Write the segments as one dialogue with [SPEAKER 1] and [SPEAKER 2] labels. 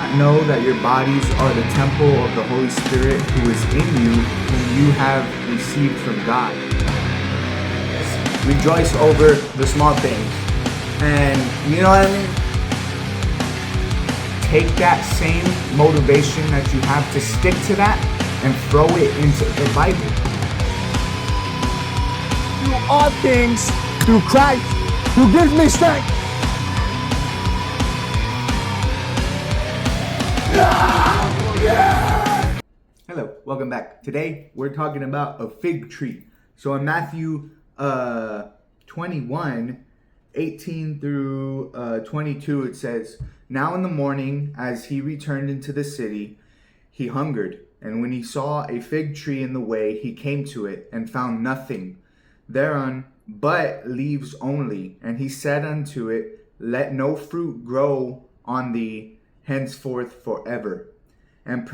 [SPEAKER 1] not know that your bodies are the temple of the Holy Spirit who is in you, whom you have received from God? Rejoice over the small things. And you know what I mean? Take that same motivation that you have to stick to that and throw it into the Bible.
[SPEAKER 2] Do all things through Christ who gives me strength.
[SPEAKER 1] Hello, welcome back. Today we're talking about a fig tree. So in Matthew 21, 18 through 22, it says, "Now in the morning, as he returned into the city, he hungered. And when he saw a fig tree in the way, he came to it and found nothing thereon but leaves only. And he said unto it, Let no fruit grow on thee henceforth forever. And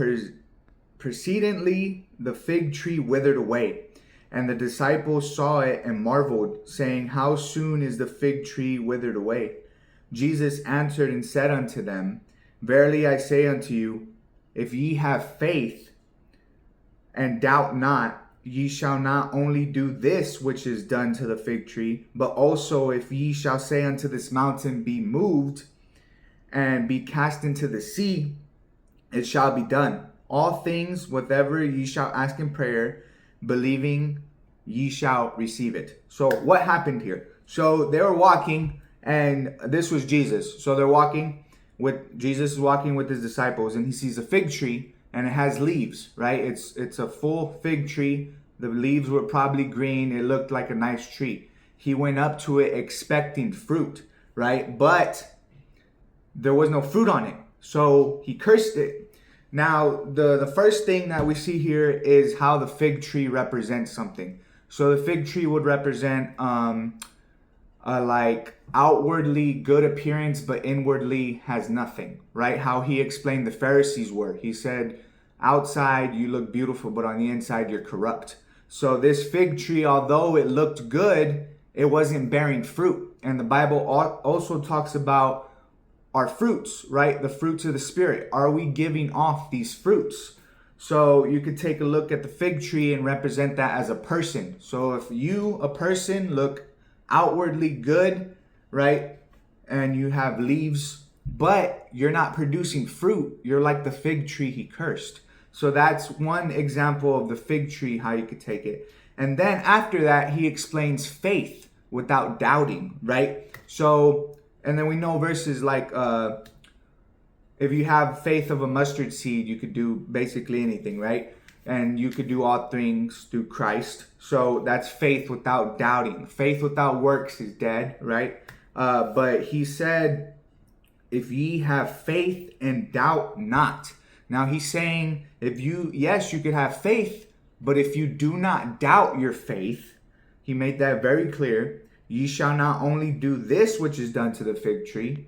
[SPEAKER 1] precedently the fig tree withered away. And the disciples saw it and marveled, saying, How soon is the fig tree withered away? Jesus answered and said unto them, Verily I say unto you, if ye have faith and doubt not, ye shall not only do this which is done to the fig tree, but also if ye shall say unto this mountain, Be moved and be cast into the sea, it shall be done. All things, whatever ye shall ask in prayer, believing, ye shall receive it." So what happened here? So they were walking, and this was Jesus. So they're walking with Jesus is walking with his disciples, and he sees a fig tree, and it has leaves, right? It's a full fig tree. The leaves were probably green. It looked like a nice tree. He went up to it expecting fruit, right? But there was no fruit on it. So he cursed it. Now, the first thing that we see here is how the fig tree represents something. So the fig tree would represent like outwardly good appearance, but inwardly has nothing, right? How he explained the Pharisees were. He said, outside you look beautiful, but on the inside you're corrupt. So this fig tree, although it looked good, it wasn't bearing fruit. And the Bible also talks about our fruits, right? The fruits of the Spirit. Are we giving off these fruits? So you could take a look at the fig tree and represent that as a person. So if you, a person, look outwardly good, right? And you have leaves, but you're not producing fruit, you're like the fig tree he cursed. So that's one example of the fig tree, how you could take it. And then after that, he explains faith without doubting, right? So, and then we know verses like, if you have faith of a mustard seed, you could do basically anything, right? And you could do all things through Christ. So that's faith without doubting. Faith without works is dead, right? But he said, if ye have faith and doubt not. Now he's saying, yes, you could have faith, but if you do not doubt your faith, he made that very clear, ye shall not only do this which is done to the fig tree,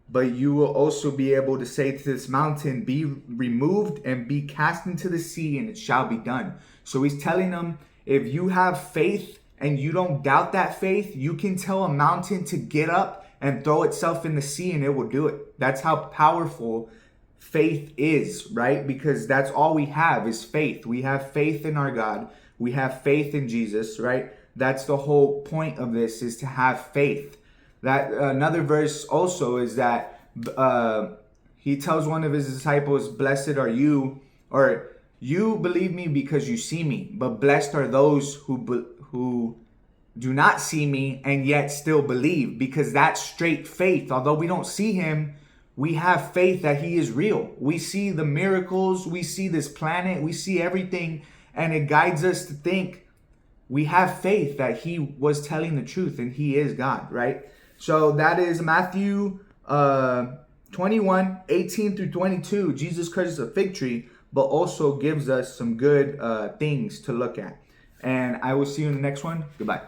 [SPEAKER 1] but you will also be able to say to this mountain, be removed and be cast into the sea, and it shall be done. So he's telling them, if you have faith and you don't doubt that faith, you can tell a mountain to get up and throw itself in the sea and it will do it. That's how powerful faith is, right? Because that's all we have is faith. We have faith in our God. We have faith in Jesus, right? That's the whole point of this, is to have faith. That another verse also is that he tells one of his disciples, blessed are you, or you believe me because you see me, but blessed are those who do not see me and yet still believe, because that's straight faith. Although we don't see him, we have faith that he is real. We see the miracles, we see this planet, we see everything, and it guides us to think we have faith that he was telling the truth and he is God, right? So that is Matthew 21, 18 through 22. Jesus curses a fig tree, but also gives us some good things to look at. And I will see you in the next one. Goodbye.